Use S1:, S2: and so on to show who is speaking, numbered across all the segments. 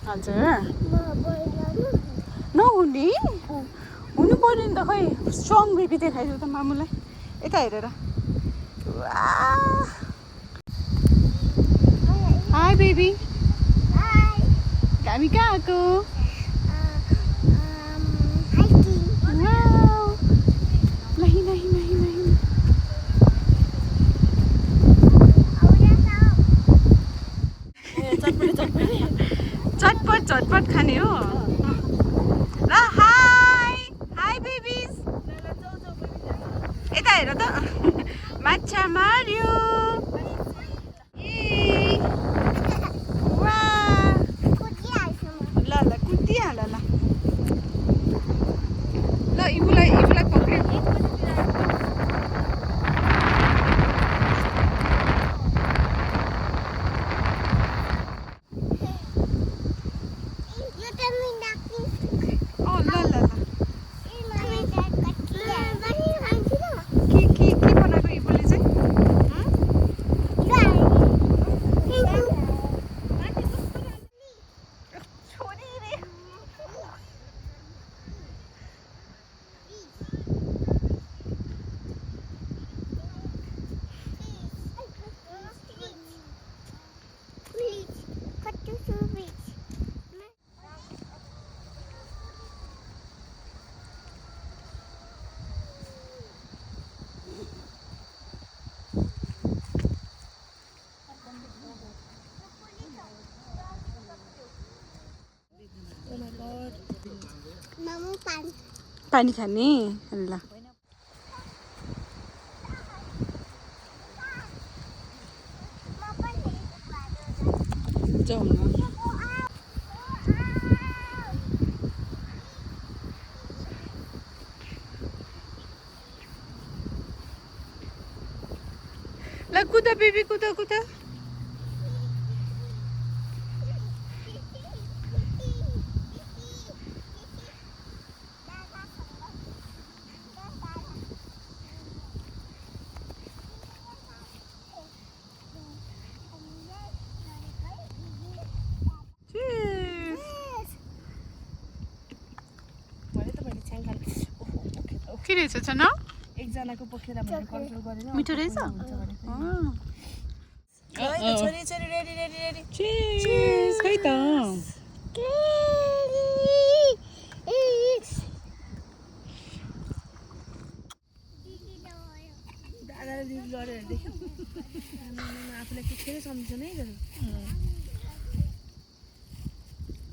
S1: हजुर नहुने हुनु पर्यो नि त खै स्ट्रङ बेबी देखाइदियो त मामुलाई यता हेरेर हाई बेबी हामी कहाँ आएको झटपट खाने हो ल हाई हाई बेबिज यता हेर त माछा मार्यो ल ल कुदिहाल ल इबुलाई पक्रियो पानी खाने ल जाउँ न ल कुदा बेबी कुदा के रहेछ न
S2: एकजनाको पोखेर मैले कन्ट्रोल गरेन
S1: मिठो रहेछ
S2: छोरी छोरी रेडी रेडी रेडी
S1: चीज खै त
S2: दादाले दिदी लडेर देख्यो आफूलाई के फेरि सम्झनै गर्नु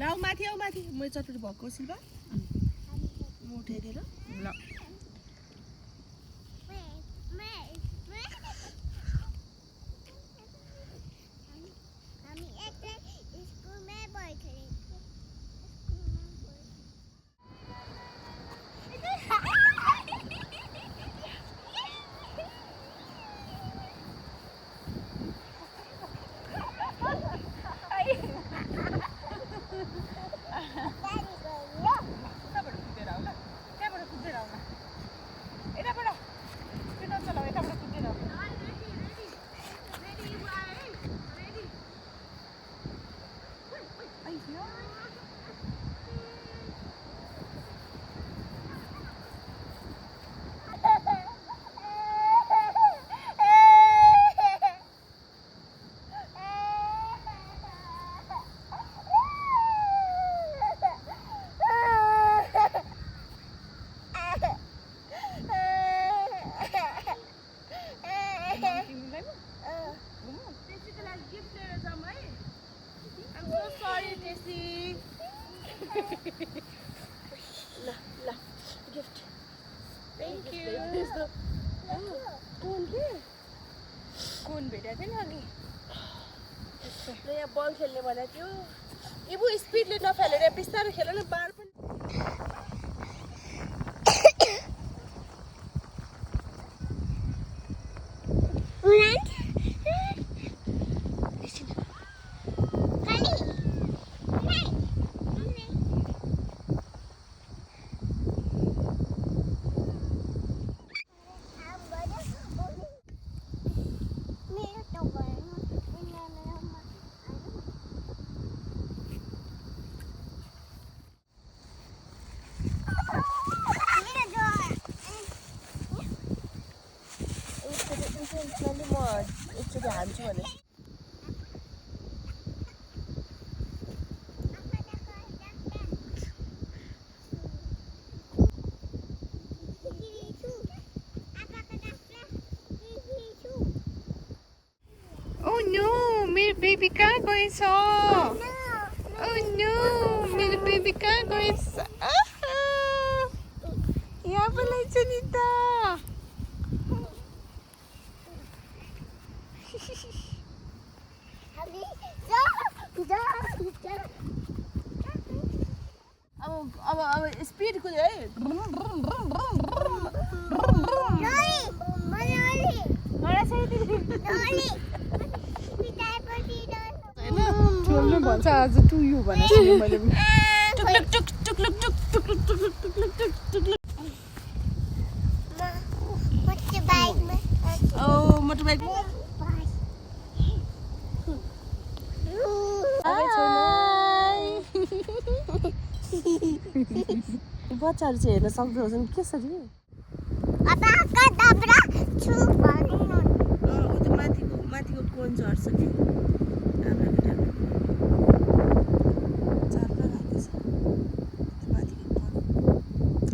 S2: लाउ माथि आऊ माथि म चटपटी भएको सिल्भा म उठाइदिएर
S1: ल
S2: कोन भेटेको थियो नि अघि यहाँ बल खेल्ने भनेको थियो इबु स्पिडले नफेलेर बिस्तारै खेल न बार पनि मैले हान्छु भने
S1: Oh no, मेरो बेबी कहाँ गएछ? Oh no, मेरो बेबी कहाँ गएछ? यहाँ बोलाइछ नि त।
S2: अब स्पिड कुद्यो है
S1: ठुलो भन्छ आज टु यु भनेको मैले
S2: टुक्लुक टुक्लुक टुक्लुक टुक्लुक टुक्लुक टुक्लुक मोटरबाइक बच्चाहरू चाहिँ हेर्न सक्दछन् कसरी माथिको कोन झर्छ कि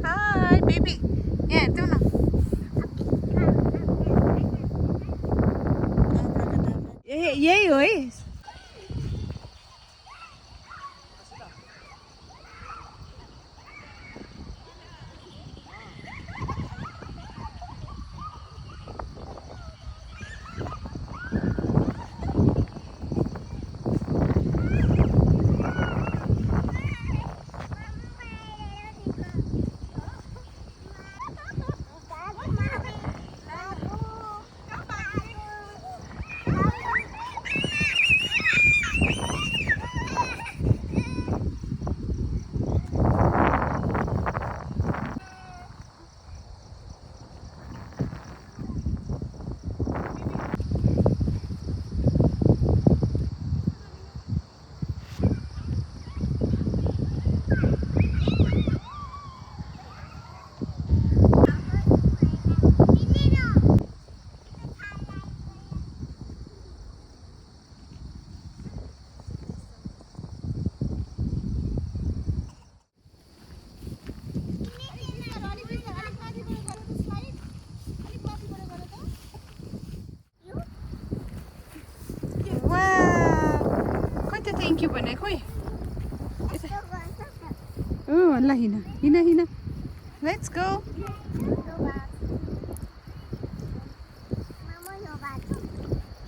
S1: हाय बेबी यहाँ हेर्देऊ न यही हो है थ्याङ्क यू भने खोइ ल हिँड लेट्स गो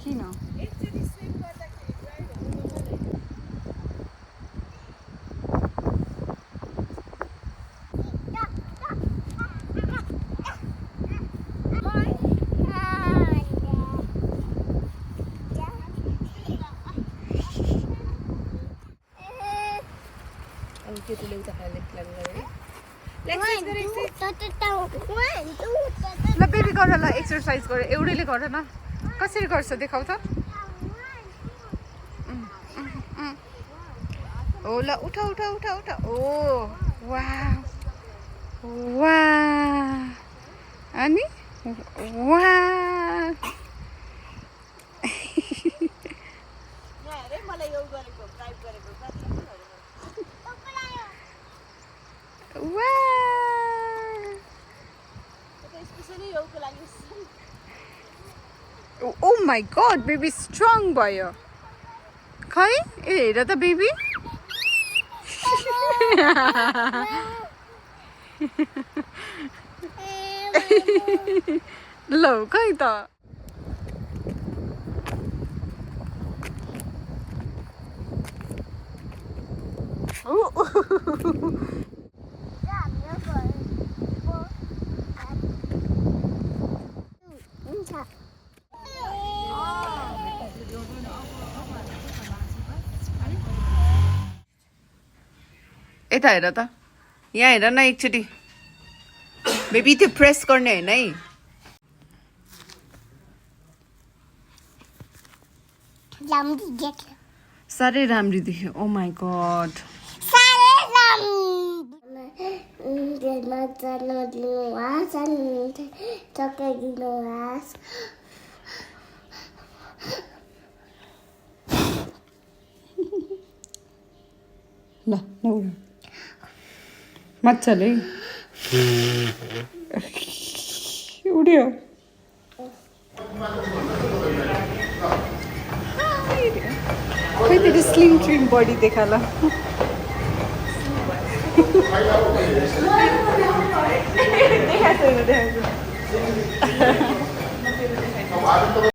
S1: किन ल बेबी गर ल एक्सर्साइज गर एउटैले गर न कसरी गर्छ देखाउ त हो ल उठा उठा उठा उठा ओ वाह वाह अनि वाह Oh my god, baby strong भयो खै ए हेर त बेबी ल खै त यता हेर त यहाँ हेर न एकचोटि बेबी त्यो प्रेस गर्ने होइन है साह्रै राम्री देख्यो ओ माई गॉड ल ल मजाले उड्यो खोइ तेरो स्लिम ट्रिम बडी देखा ल देखाएको छैन